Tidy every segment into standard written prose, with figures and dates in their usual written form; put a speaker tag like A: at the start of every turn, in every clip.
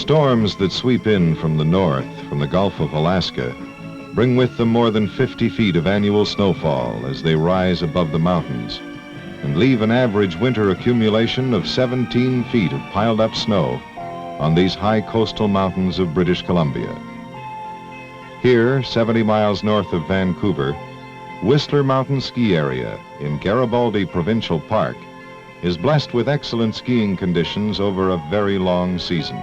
A: storms that sweep in from the north, from the Gulf of Alaska, bring with them more than 50 feet of annual snowfall as they rise above the mountains and leave an average winter accumulation of 17 feet of piled up snow on these high coastal mountains of British Columbia. Here, 70 miles north of Vancouver, Whistler Mountain Ski Area in Garibaldi Provincial Park is blessed with excellent skiing conditions over a very long season.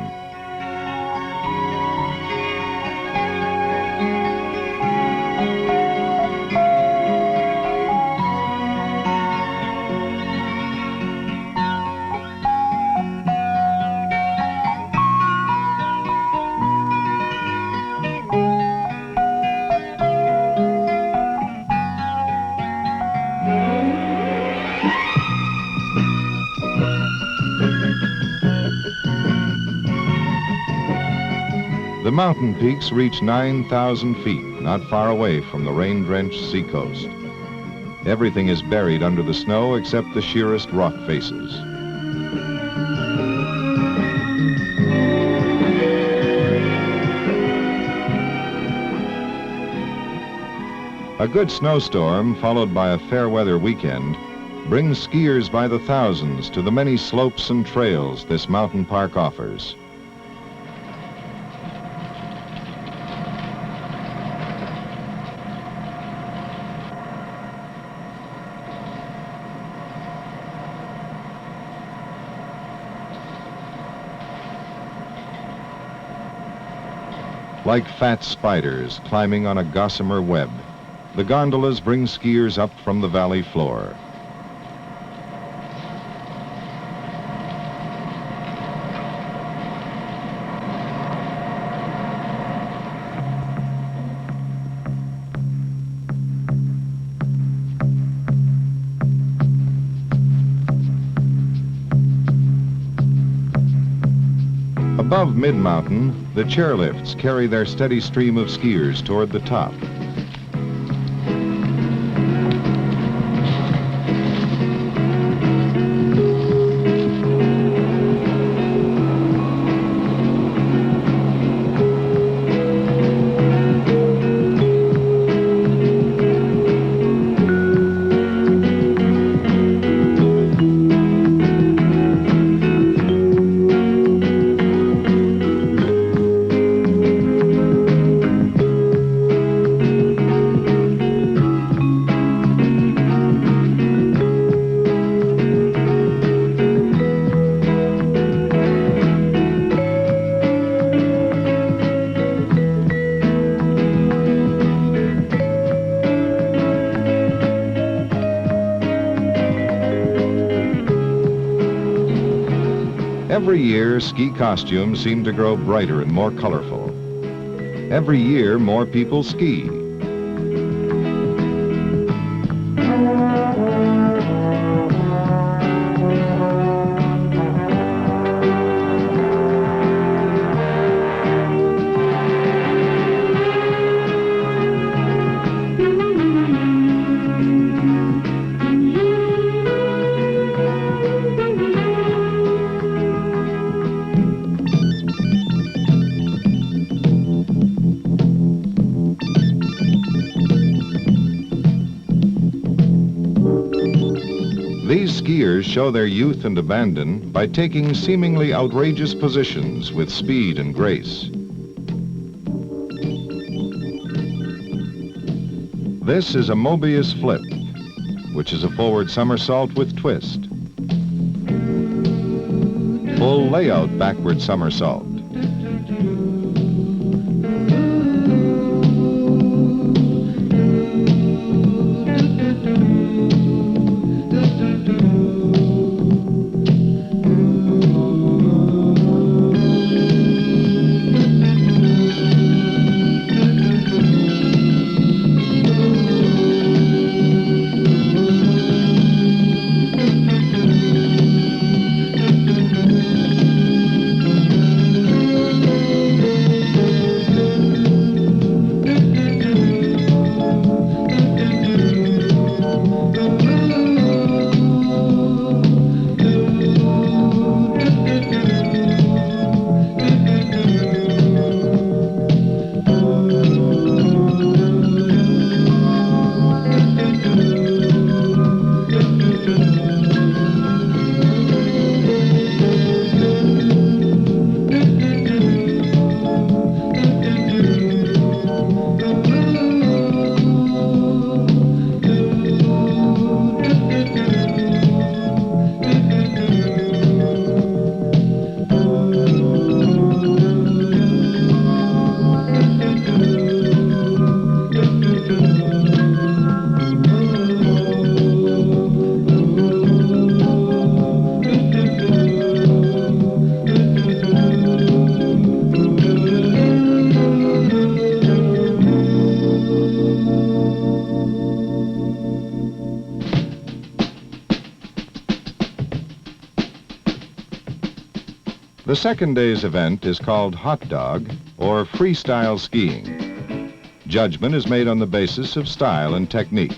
A: The mountain peaks reach 9,000 feet, not far away from the rain-drenched seacoast. Everything is buried under the snow except the sheerest rock faces. A good snowstorm, followed by a fair weather weekend, brings skiers by the thousands to the many slopes and trails this mountain park offers. Like fat spiders climbing on a gossamer web, the gondolas bring skiers up from the valley floor. Above mid-mountain, the chairlifts carry their steady stream of skiers toward the top. Every year, ski costumes seem to grow brighter and more colorful. Every year, more people ski. These skiers show their youth and abandon by taking seemingly outrageous positions with speed and grace. This is a Mobius flip, which is a forward somersault with twist. Full layout backward somersault. The second day's event is called Hot Dog or Freestyle Skiing. Judgment is made on the basis of style and technique.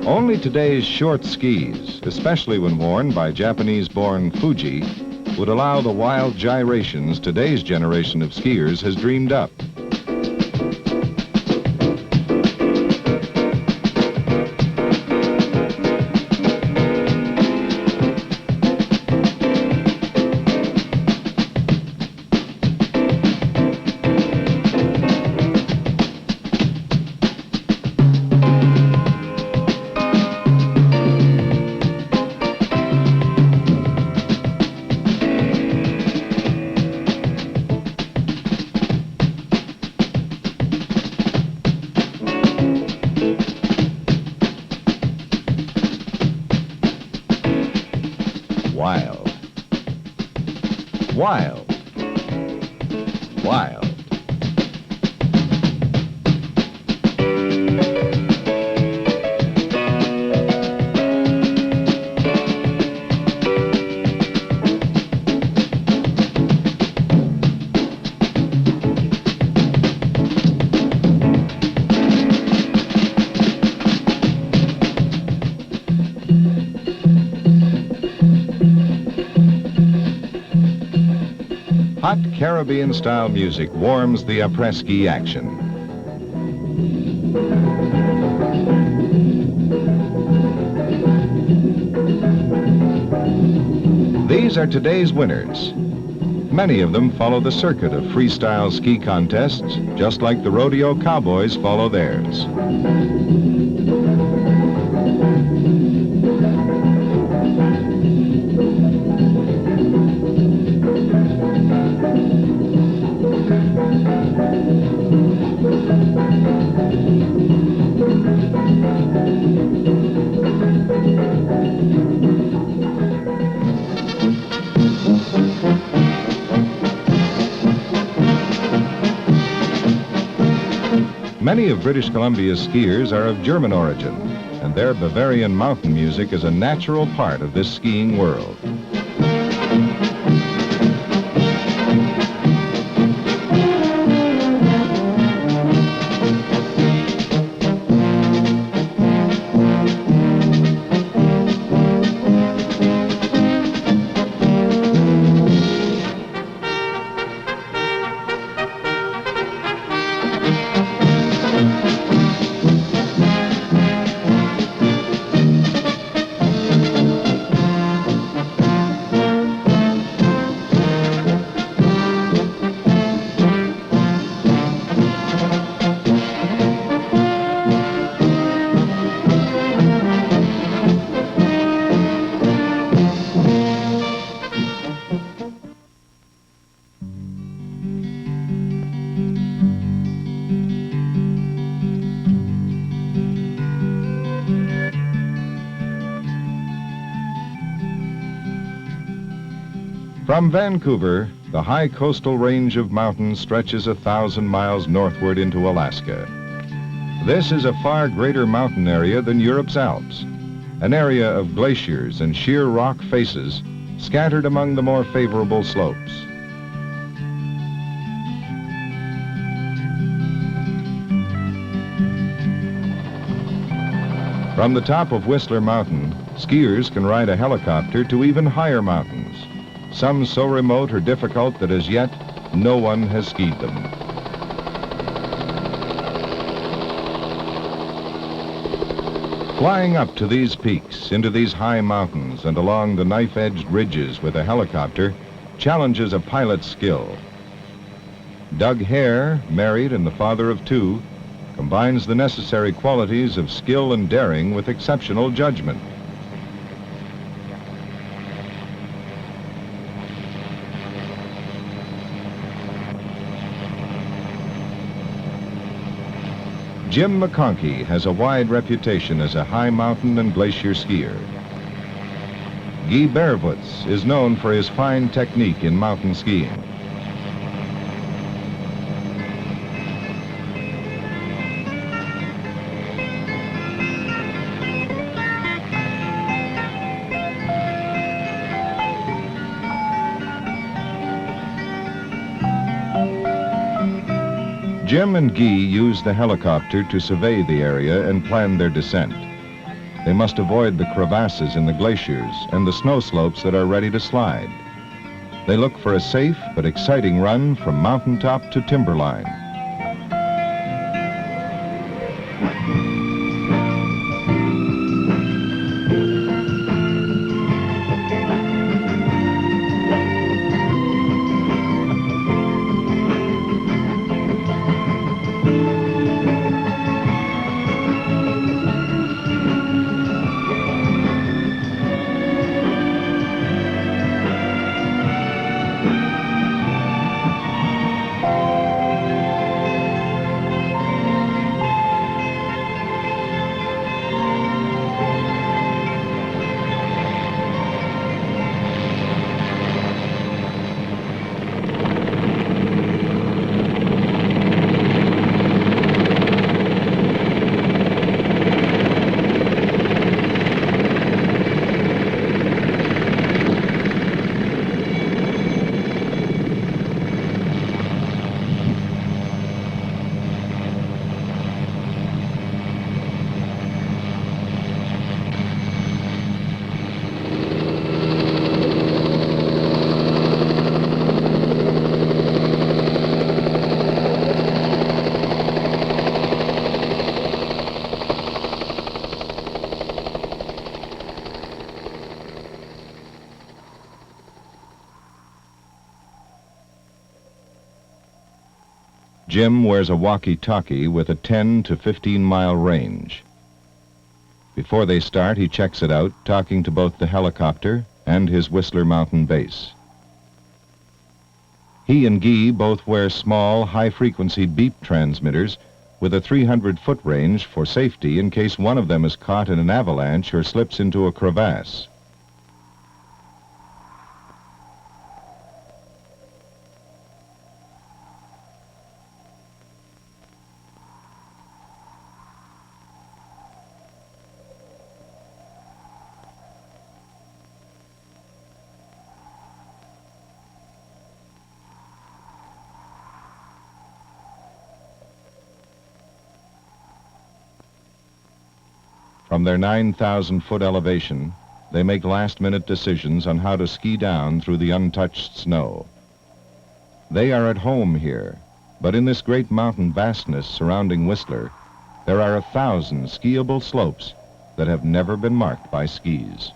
A: Only today's short skis, especially when worn by Japanese-born Fuji, would allow the wild gyrations today's generation of skiers has dreamed up. Wild. Wild. Wild. Hot Caribbean-style music warms the après-ski action. These are today's winners. Many of them follow the circuit of freestyle ski contests, just like the rodeo cowboys follow theirs. Many of British Columbia's skiers are of German origin, and their Bavarian mountain music is a natural part of this skiing world. From Vancouver, the high coastal range of mountains stretches 1,000 miles northward into Alaska. This is a far greater mountain area than Europe's Alps, an area of glaciers and sheer rock faces scattered among the more favorable slopes. From the top of Whistler Mountain, skiers can ride a helicopter to even higher mountains, some so remote or difficult that as yet no one has skied them. Flying up to these peaks, into these high mountains, and along the knife-edged ridges with a helicopter challenges a pilot's skill. Doug Hare, married and the father of two, combines the necessary qualities of skill and daring with exceptional judgment. Jim McConkey has a wide reputation as a high mountain and glacier skier. Guy Baervoets is known for his fine technique in mountain skiing. Jim and Guy use the helicopter to survey the area and plan their descent. They must avoid the crevasses in the glaciers and the snow slopes that are ready to slide. They look for a safe but exciting run from mountaintop to timberline. Jim wears a walkie-talkie with a 10 to 15-mile range. Before they start, he checks it out, talking to both the helicopter and his Whistler Mountain base. He and Guy both wear small, high-frequency beep transmitters with a 300-foot range for safety in case one of them is caught in an avalanche or slips into a crevasse. From their 9,000-foot elevation, they make last-minute decisions on how to ski down through the untouched snow. They are at home here, but in this great mountain vastness surrounding Whistler, there are 1,000 skiable slopes that have never been marked by skis.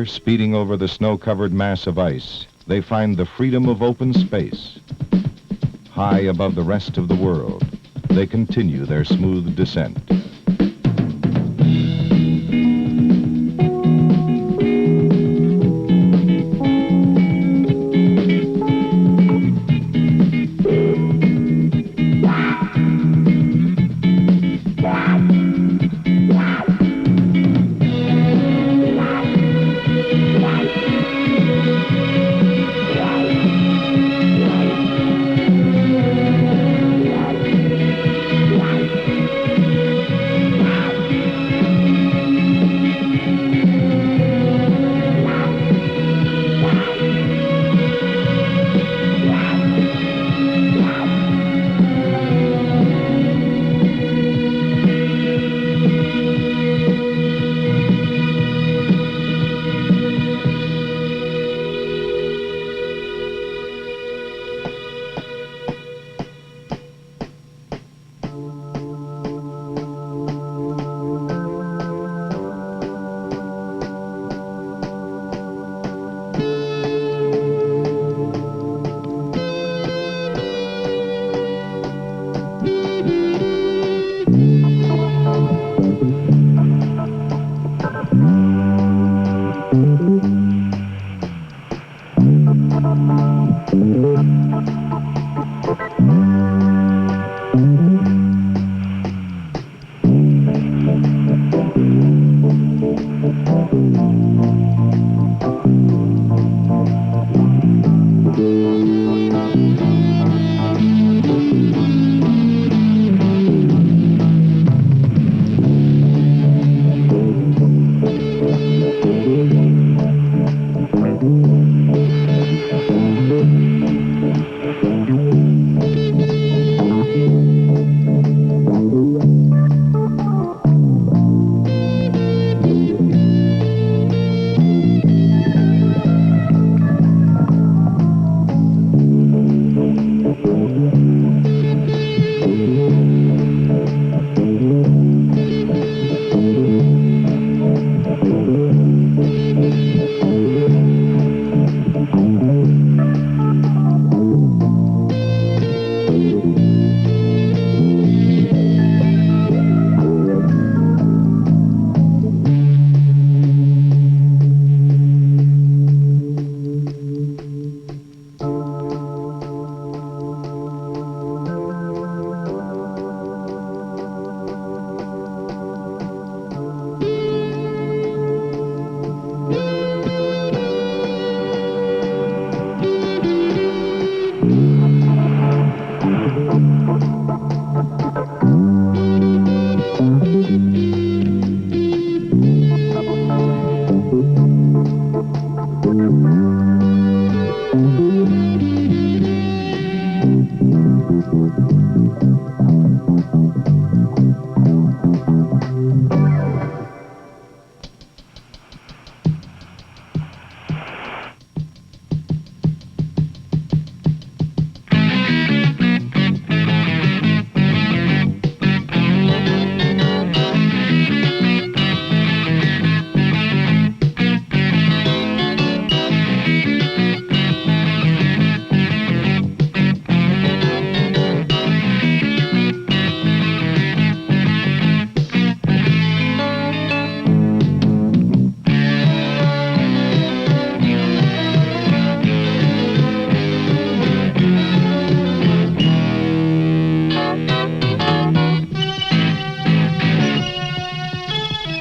A: There, speeding over the snow-covered mass of ice, they find the freedom of open space. High above the rest of the world, they continue their smooth descent.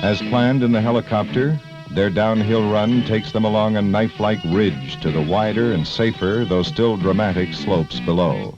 A: As planned in the helicopter, their downhill run takes them along a knife-like ridge to the wider and safer, though still dramatic, slopes below.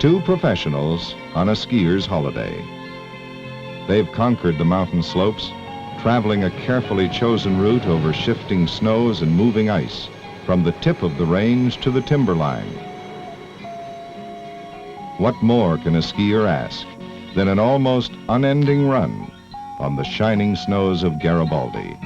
A: Two professionals on a skier's holiday. They've conquered the mountain slopes, traveling a carefully chosen route over shifting snows and moving ice, from the tip of the range to the timberline. What more can a skier ask than an almost unending run on the shining snows of Garibaldi?